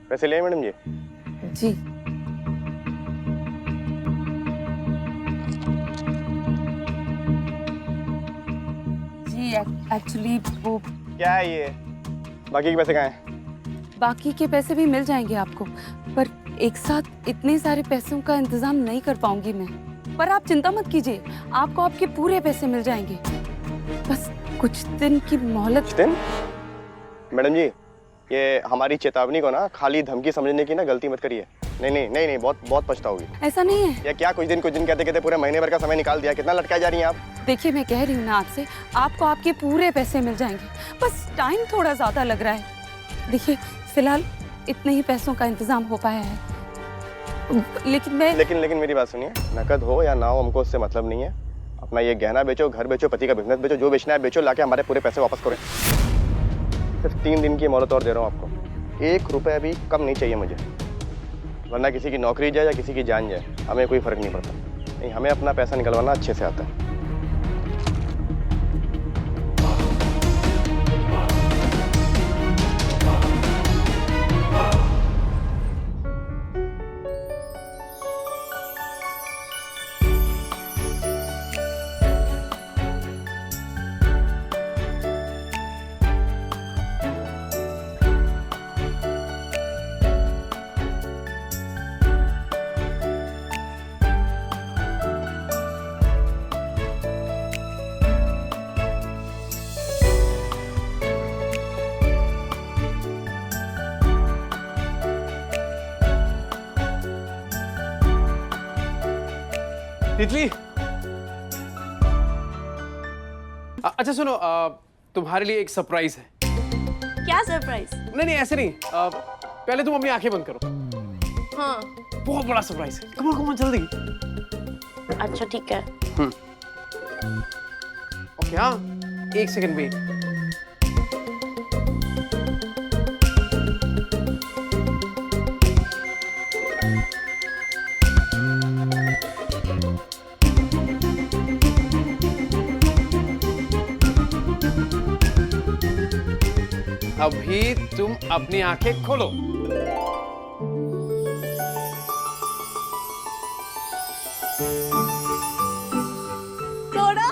पैसे लिए मैडम जी? जी। जी एक्चुअली वो क्या है ये? बाकी के पैसे कहाँ हैं? बाकी के पैसे भी मिल जाएंगे आपको, पर एक साथ इतने सारे पैसों का इंतजाम नहीं कर पाऊंगी मैं। पर आप चिंता मत कीजिए, आपको आपके पूरे पैसे मिल जाएंगे। बस कुछ दिन की मोहलत। कुछ दिन? मैडम जी, ये हमारी चेतावनी को ना खाली धमकी समझने की ना गलती मत करिए। नहीं, बहुत पछताओगी। ऐसा नहीं है। ये क्या कुछ दिन कहते कहते पूरे महीने भर का समय निकाल दिया। कितना लटकाई जा रही हैं आप? देखिए मैं कह रही हूँ ना आपसे, आपको आपके पूरे पैसे मिल जाएंगे। बस टाइम थोड़ा ज्यादा लग रहा है। देखिए फिलहाल इतने ही पैसों का इंतजाम हो पाया है, लेकिन मेरी बात सुनिए, नकद हो या ना हो हमको उससे मतलब नहीं है। अपना ये गहना बेचो, घर बेचो, पति का बिजनेस बेचो, जो बेचना है बेचो, लाके हमारे पूरे पैसे वापस करें। सिर्फ 3 दिन की मोहलत और दे रहा हूँ आपको। 1 रुपया भी कम नहीं चाहिए मुझे, वरना किसी की नौकरी जाए या किसी की जान जाए, हमें कोई फर्क नहीं पड़ता। नहीं, हमें अपना पैसा निकलवाना अच्छे से आता है। तितली, अच्छा सुनो, तुम्हारे लिए एक सरप्राइज है। क्या सरप्राइज? नहीं ऐसे नहीं, पहले तुम अपनी आंखें बंद करो। हाँ। बहुत बड़ा सरप्राइज है। कम ऑन जल्दी। अच्छा ठीक है। ओके हाँ, 1 सेकंड वेट। अभी तुम अपनी आंखें खोलो। थोड़ा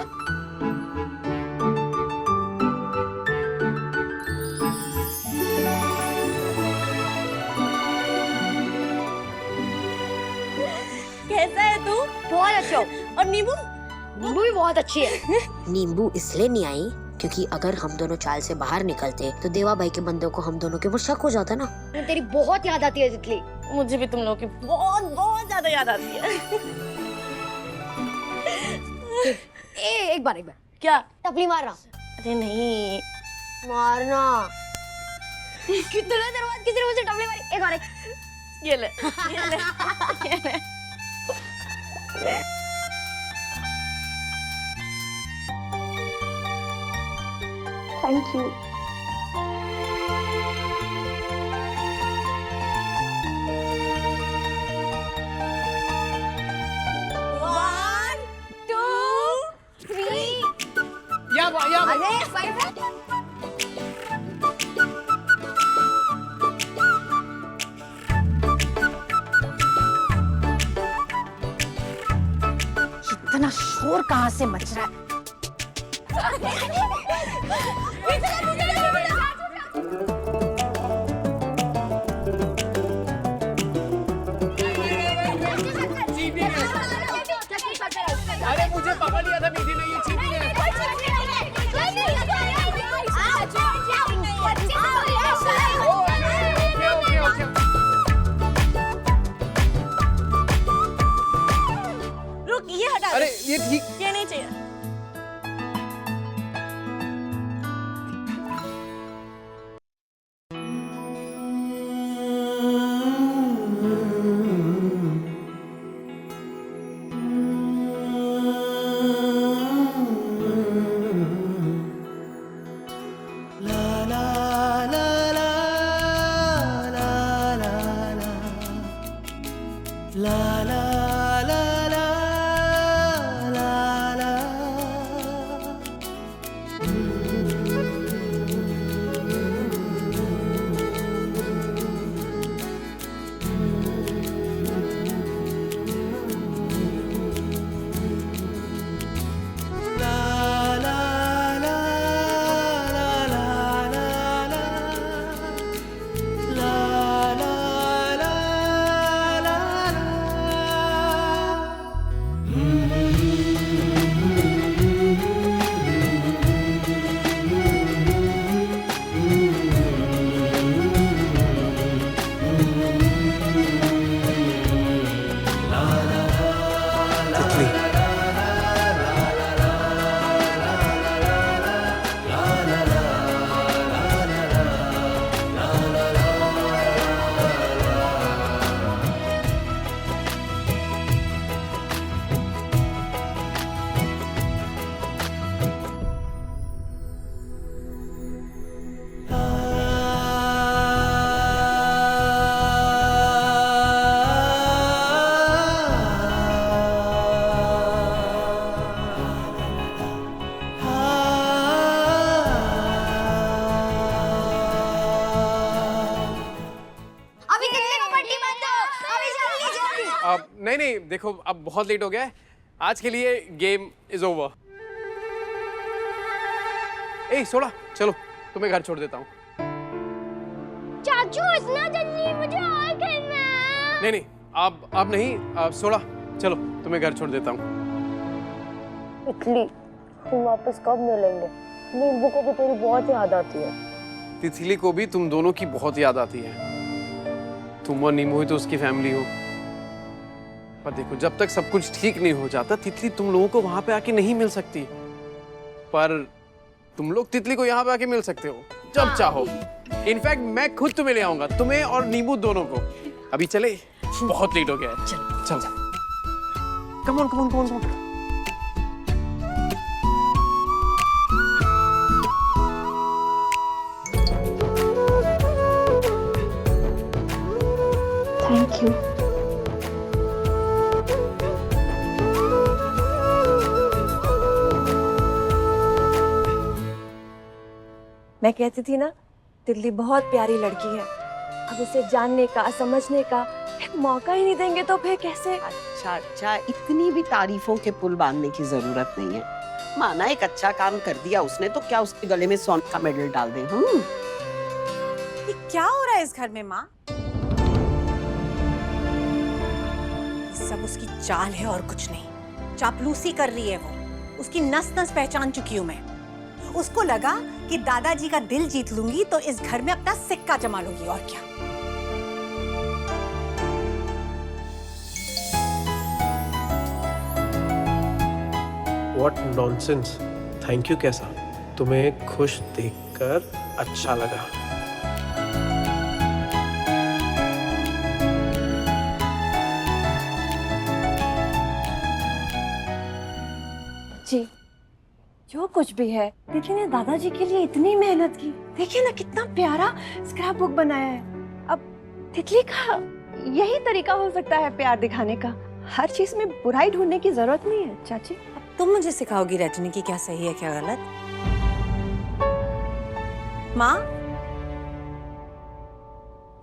कैसा है तू? बहुत अच्छा। और नींबू? नींबू भी बहुत अच्छी है। नींबू इसलिए नहीं आई क्योंकि अगर हम दोनों चाल से बाहर निकलते तो देवा भाई के बंदों को हम दोनों के ऊपर शक हो जाता ना। तेरी बहुत याद आती है तितली। मुझे भी तुम लोगों की बहुत बहुत ज्यादा याद आती है। एक बार क्या? टपली मारना। अरे नहीं। मारना। कितने देर बाद किसी ने मुझे टपली मारी। एक बार ये ले, ये ले, ये ले। Thank you. One, 2, 3। या अरे फाइव। इतना शोर कहाँ से मच रहा है? अरे मुझे पकड़ लिया था मीठी ने, ये चीनी ने। ओके। रुक, ये हटा दे। अरे ये ठीक। ये नहीं चाहिए। नहीं नहीं, देखो अब बहुत लेट हो गया है, आज के लिए game is over. A soda, चलो तुम्हें घर छोड़ देता हूँ। चाचू इतना जल्दी, मुझे और खेलना है। नहीं नहीं, अब नहीं, सोड़ा चलो तुम्हें घर छोड़ देता हूँ। तितली, तुम वापस कब मिलेंगे? नींबू को भी तेरी बहुत याद आती है। तितली को भी तुम दोनों की बहुत याद आती है। तुम और नींबू ही तो उसकी फैमिली हो। पर देखो, जब तक सब कुछ ठीक नहीं हो जाता, तितली तुम लोगों को वहां पे आके नहीं मिल सकती। पर तुम लोग तितली को यहाँ पे आके मिल सकते हो जब चाहो। इनफैक्ट मैं खुद तुम्हें ले आऊंगा, तुम्हें और नींबू दोनों को। अभी चले, बहुत लेट हो गया है। चल चल, come on come on come on. Thank you. मैं कहती थी ना, तितली बहुत प्यारी लड़की है। अब उसे जानने का, समझने का एक मौका ही नहीं देंगे तो फिर कैसे? अच्छा, इतनी भी तारीफों के पुल बांधने की जरूरत नहीं है। माना एक अच्छा काम कर दिया उसने, तो क्या उसके गले में सोने का मेडल डाल दें? ये क्या हो रहा है इस घर में माँ? ये सब उसकी चाल है और कुछ नहीं। चापलूसी कर रही है वो। उसकी नस नस पहचान चुकी हूँ मैं। उसको लगा कि दादाजी का दिल जीत लूंगी तो इस घर में अपना सिक्का जमा लूंगी, और क्या। What nonsense! थैंक यू कैसा? तुम्हें खुश देखकर अच्छा लगा। जी, जो कुछ भी है, तितली ने दादाजी के लिए इतनी मेहनत की। देखिए ना कितना प्यारा स्क्रैप बुक बनाया है। अब तितली का यही तरीका हो सकता है प्यार दिखाने का। हर चीज में बुराई ढूंढने की जरूरत नहीं है चाची। तुम मुझे सिखाओगी रजनी की क्या सही है क्या गलत? माँ,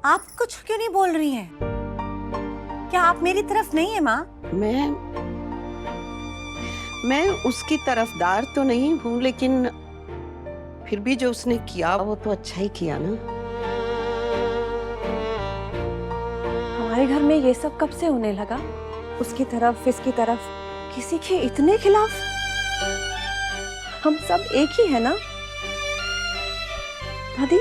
आप कुछ क्यों नहीं बोल रही हैं? क्या आप मेरी तरफ नहीं है माँ? मैं उसकी तरफदार तो नहीं हूँ, लेकिन फिर भी जो उसने किया वो तो अच्छा ही किया ना। हमारे घर में ये सब कब से होने लगा? उसकी तरफ, इसकी तरफ, किसी के इतने खिलाफ? हम सब एक ही है ना दादी?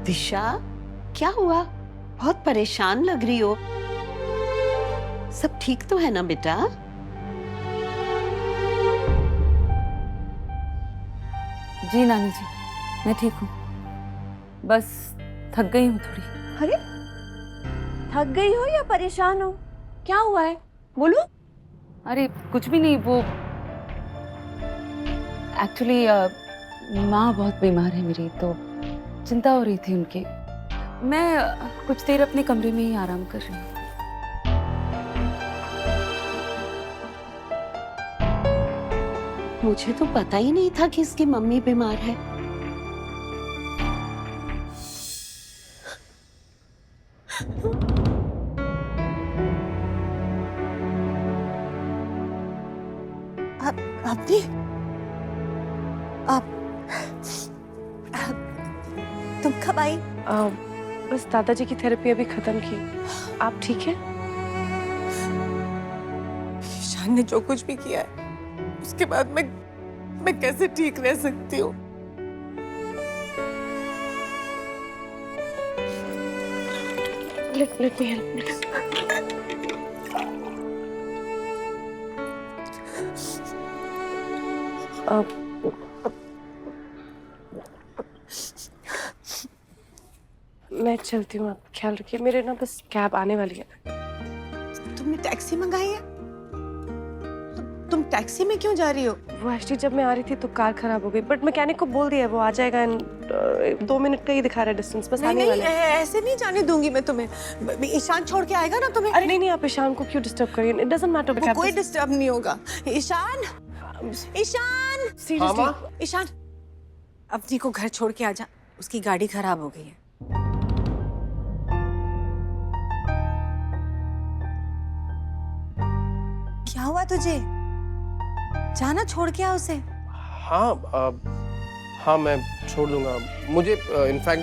दिशा, क्या हुआ? बहुत परेशान लग रही हो। सब ठीक तो है ना बेटा? जी नानी जी, मैं ठीक हूँ। बस थक गई हूँ थोड़ी। अरे, थक गई हो या परेशान हो? क्या हुआ है? बोलो। अरे कुछ भी नहीं, वो एक्चुअली माँ बहुत बीमार है मेरी, तो चिंता हो रही थी उनकी। मैं कुछ देर अपने कमरे में ही आराम कर रही हूँ। मुझे तो पता ही नहीं था कि इसकी मम्मी बीमार है। तुम कब आई? बस दादाजी की थेरेपी अभी खत्म की। आप ठीक है? ईशान ने जो कुछ भी किया है, उसके बाद मैं कैसे ठीक रह सकती हूँ? Let me help. मैं चलती हूँ, आप ख्याल रखिए। मेरे ना बस कैब आने वाली है। तुमने टैक्सी मंगाई है? तुम टैक्सी में क्यों जा रही हो? वो एक्चुअली जब मैं आ रही थी तो कार खराब हो गई, बट मैकेनिक को बोल दिया वो आ जाएगा इन 2 मिनट का ही दिखा रहा है डिस्टेंस, बस आने वाला है। ऐसे नहीं जाने दूंगी मैं तुम्हें। ईशान छोड़ के आएगा ना तुम्हें। अरे नहीं आप ईशान को क्यों डिस्टर्ब करिए, इट डजंट मैटर। कोई डिस्टर्ब नहीं होगा। ईशान, ईशान, सीरियसली ईशान, अवनी को घर छोड़ के आजा, उसकी गाड़ी खराब हो गई है। क्या हुआ तुझे? जाना, छोड़ के आ उसे। हाँ मैं छोड़ दूंगा, मुझे इनफैक्ट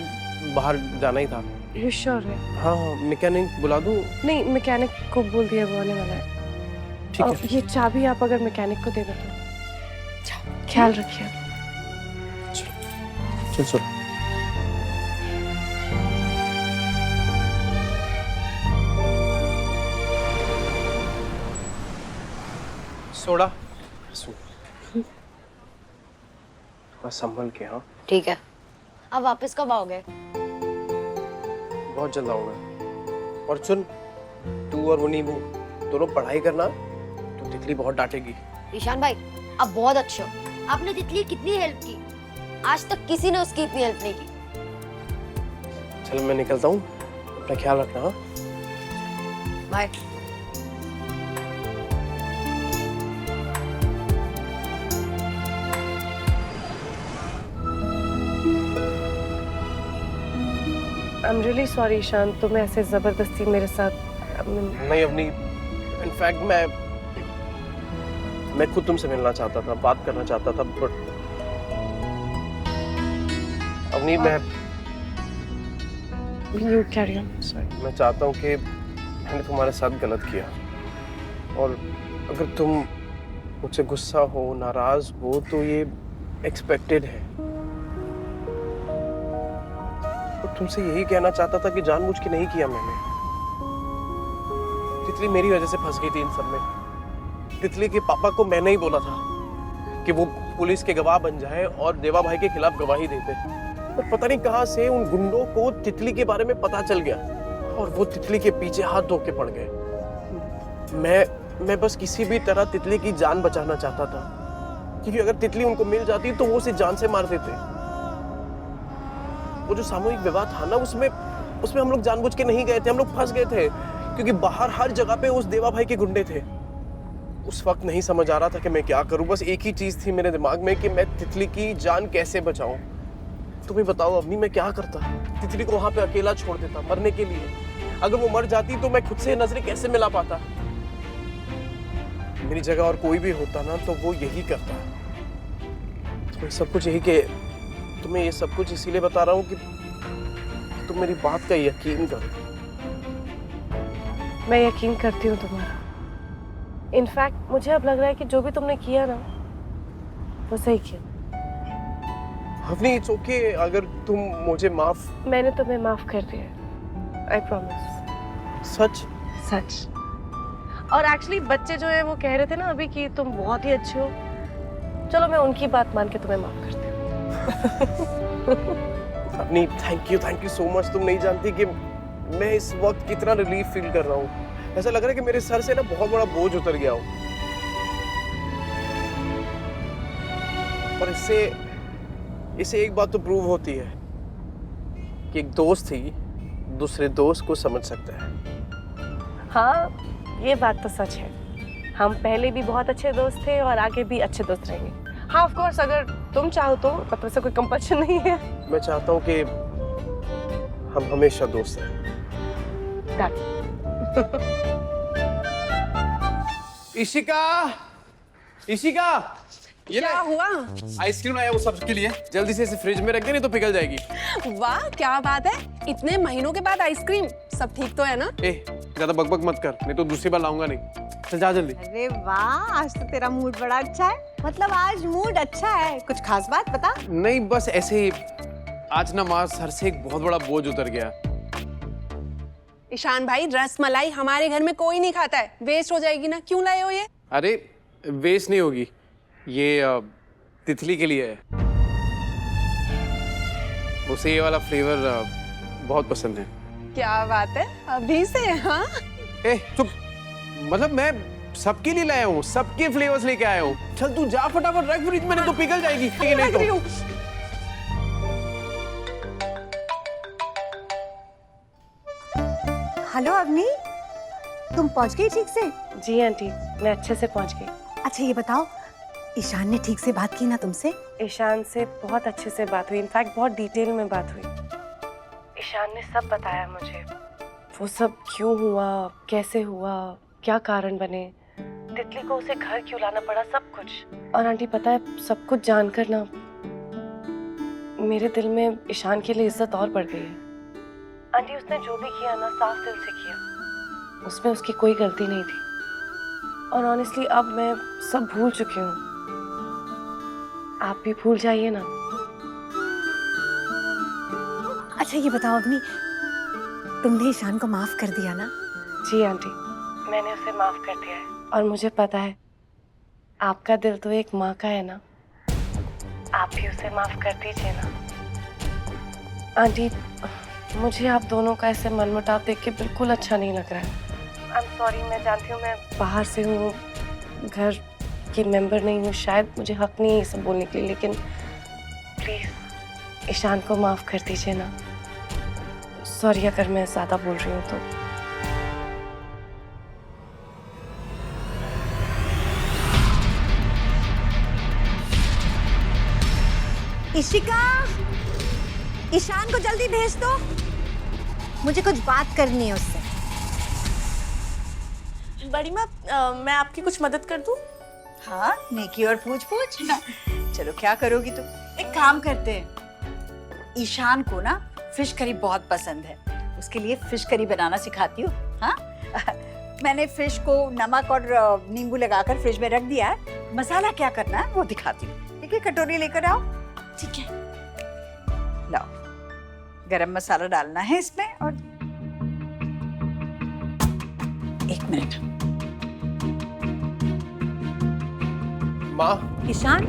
बाहर जाना ही था। यू श्योर है? हाँ मैकेनिक बुला दूँ? नहीं मैकेनिक को बोल दिया वो आने वाला है। ठीक है। ये चाबी आप अगर मैकेनिक को दे दो तो ख्याल रखिए। चल चल। सोडा बस संभल के। हाँ ठीक है। अब वापस कब आओगे? बहुत जल्द आऊंगा। और सुन, तू और वो नींबू दोनों पढ़ाई करना, तो तितली बहुत डांटेगी। ईशान भाई आप बहुत अच्छे हो, आपने तितली कितनी हेल्प की, आज तक किसी ने उसकी इतनी हेल्प नहीं की। चल मैं निकलता हूँ, अपना ख्याल रखना। हाँ bye. I am really sorry Ishan, तुम ऐसे जबरदस्ती मेरे साथ नहीं अपनी, इनफैक्ट मैं खुद तुमसे मिलना चाहता था, बात करना चाहता था, बट अपनी यू कैरी ऑन। सॉरी, मैं चाहता हूँ कि मैंने तुम्हारे साथ गलत किया, और अगर तुम मुझसे गुस्सा हो, नाराज हो, तो ये एक्सपेक्टेड है। और तुमसे यही कहना चाहता था कि जानबूझ के नहीं किया मैंने। तितली मेरी वजह से फंस गई थी इन सब में। तितली के पापा को मैंने ही बोला था कि वो पुलिस के गवाह बन जाए और देवा भाई के खिलाफ गवाही देते, पर पता नहीं कहां से उन गुंडों को तितली के बारे में पता चल गया और वो तितली के पीछे हाथ धो के पड़ गए। मैं बस किसी भी तरह तितली की जान बचाना चाहता था, क्योंकि अगर तितली उनको मिल जाती तो वो उसे जान से मार देते। वो जो सामूहिक विवाह था ना, उसमें हम लोग जानबूझ के नहीं गए थे, हम लोग फंस गए थे, क्योंकि बाहर हर जगह पे उस देवा भाई के गुंडे थे। उस वक्त नहीं समझ आ रहा था कि मैं क्या करूं, बस एक ही चीज थी मेरे दिमाग में कि मैं तितली की जान कैसे बचाऊं। तुम्हें बताओ अवनी, मैं क्या करता? तितली को वहां पे अकेला छोड़ देता मरने के लिए। अगर वो मर जाती तो मैं खुद से नजरें कैसे मिला पाता? मेरी जगह और कोई भी होता ना तो वो यही करता। तुम्हें सब कुछ यही के तुम्हें ये सब कुछ इसीलिए बता रहा हूँ कि तुम मेरी बात का यकीन करो। मैं यकीन करती हूँ तुम्हारा। इनफैक्ट मुझे अब लग रहा है कि जो भी तुमने किया ना वो सही किया। अवनी इट्स ओके, अगर तुम मुझे माफ। मैंने तुम्हें माफ कर दिया, आई प्रॉमिस। सच? सच। और एक्चुअली बच्चे जो है वो कह रहे थे ना अभी कि तुम बहुत ही अच्छे हो, चलो मैं उनकी बात मान के तुम्हें माफ करती हूँ। अपनी थैंक यू सो मच। तुम नहीं जानती कि मैं इस वक्त कितना रिलीफ फील कर रहा हूँ। ऐसा लग रहा है कि मेरे सर से ना बहुत बड़ा बोझ उतर गया हो। और इससे एक बात तो प्रूव होती है कि एक दोस्त ही दूसरे दोस्त को समझ सकता है। हाँ ये बात तो सच है, हम पहले भी बहुत अच्छे दोस्त थे और आगे भी अच्छे दोस्त रहेंगे। हाँ ऑफ कोर्स, अगर तुम चाहो तो, मतलब से कोई कंपल्शन नहीं है। मैं चाहता हूँ कि हम हमेशा दोस्त रहें। इशिका, इशिका, ये क्या हुआ? आइसक्रीम आया वो सबके लिए, जल्दी से इसे फ्रिज में रख दे नहीं तो पिघल जाएगी। वाह क्या बात है, इतने महीनों के बाद आइसक्रीम। सब ठीक तो है ना? ज्यादा बकबक मत कर, नहीं तो दूसरी बार लाऊंगा नहीं। चल जा जल्दी। अरे वाह, आज तो तेरा मूड बड़ा अच्छा है। मतलब आज मूड अच्छा है, कुछ खास बात बता। नहीं बस ऐसे ही, आज ना माँ सर से एक बहुत बड़ा बोझ उतर गया। ईशान भाई, रस मलाई हमारे घर में कोई नहीं खाता है, वेस्ट हो जाएगी ना। क्यों लाए हो ये? अरे वेस्ट नहीं होगी, ये तितली के लिए है। उसे ये वाला फ्लेवर बहुत पसंद है। क्या बात है, अभी से? हाँ चुप, मतलब मैं सबके लिए लाया हूँ, सबके फ्लेवर्स लेके आया हूँ। चल तू जा फटाफट रख फ्रिज में, नहीं तो पिघल जाएगी। नहीं तो हेलो अवनी, तुम पहुंच गई ठीक से? जी आंटी, मैं अच्छे से पहुंच गई। अच्छा ये बताओ, ईशान ने ठीक से बात की ना तुमसे? ईशान से बहुत अच्छे से बात हुई, इनफैक्ट बहुत डिटेल में बात हुई। ईशान ने सब बताया मुझे, वो सब क्यों हुआ, कैसे हुआ, क्या कारण बने, तितली को उसे घर क्यों लाना पड़ा, सब कुछ। और आंटी पता है, सब कुछ जानकर ना मेरे दिल में ईशान के लिए इज्जत और बढ़ गई है। आंटी उसने जो भी किया ना साफ दिल से किया, उसमें उसकी कोई गलती नहीं थी। और ऑनेस्टली अब मैं सब भूल चुकी हूँ, आप भी भूल जाइए ना। अच्छा ये बताओ अवनी, तुमने ईशान को माफ कर दिया ना? जी आंटी, मैंने उसे माफ कर दिया है। और मुझे पता है आपका दिल तो एक माँ का है ना, आप भी उसे माफ कर दीजिए ना। आंटी मुझे आप दोनों का ऐसे मनमुटाव देख के बिल्कुल अच्छा नहीं लग रहा है। आई एम सॉरी, मैं जानती हूँ मैं बाहर से हूँ, घर की मेंबर नहीं हूँ, शायद मुझे हक नहीं है ये सब बोलने के लिए, लेकिन प्लीज ईशान को माफ कर दीजिए ना। सॉरी अगर मैं ज्यादा बोल रही हूँ तो। इशिका, ईशान को जल्दी भेज दो, मुझे कुछ बात करनी है उससे। बड़ी माँ, मैं आपकी कुछ मदद कर दूं? हाँ, नेकी और पूछ पूछ। चलो क्या करोगी तुम? एक काम करते हैं, ईशान को ना फिश करी बहुत पसंद है, उसके लिए फिश करी बनाना सिखाती हूँ। हाँ मैंने फिश को नमक और नींबू लगाकर फ्रिज में रख दिया है, मसाला क्या करना है वो दिखाती हूँ। ठीक है, कटोरी लेकर आओ। ठीक है, लाओ, गरम मसाला डालना है इसमें, और 1 मिनट। माँ, ईशान,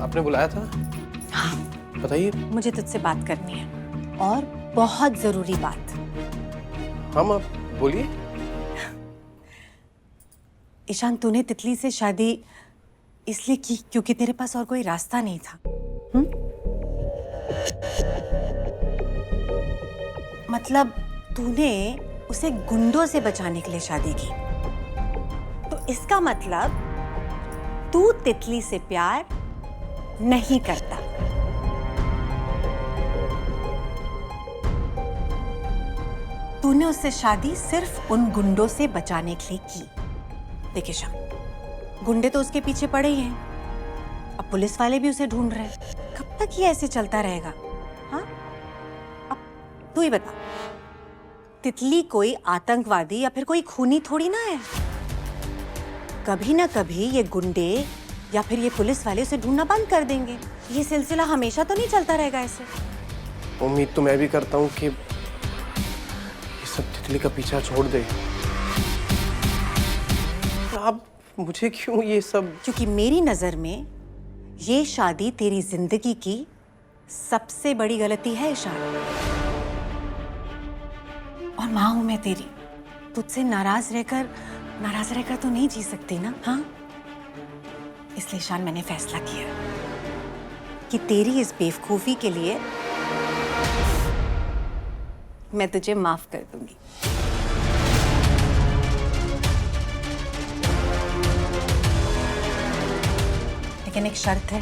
आपने बुलाया था? हाँ बताइए। मुझे तुझसे बात करनी है, और बहुत जरूरी बात। हाँ माँ, बोलिए। ईशान, तूने तितली से शादी इसलिए की क्योंकि तेरे पास और कोई रास्ता नहीं था। मतलब तूने उसे गुंडों से बचाने के लिए शादी की, तो इसका मतलब तू तितली से प्यार नहीं करता। तूने उससे शादी सिर्फ उन गुंडों से बचाने के लिए की। देखिए शाम, गुंडे तो उसके पीछे पड़े ही हैं, अब पुलिस वाले भी उसे ढूंढ रहे हैं। कब तक ये ऐसे चलता रहेगा? हाँ, अब तू ही बता, तितली कोई आतंकवादी या फिर कोई खूनी थोड़ी ना है। कभी ना कभी ये गुंडे या फिर ये पुलिस वाले उसे ढूंढना बंद कर देंगे। ये सिलसिला हमेशा तो नहीं चलता रहेगा ऐसे। उम्मीद तो मैं भी करता हूँ कि ये सब तितली का पीछा छोड़ दे। आप मुझे क्यों ये सब? क्योंकि मेरी नजर में ये शादी तेरी जिंदगी की सबसे बड़ी गलती है ईशान। और माँ हूं मैं तेरी, तुझसे नाराज रहकर तो नहीं जी सकती ना। हाँ, इसलिए ईशान मैंने फैसला किया कि तेरी इस बेवकूफी के लिए मैं तुझे माफ कर दूंगी। लेकिन एक शर्त है।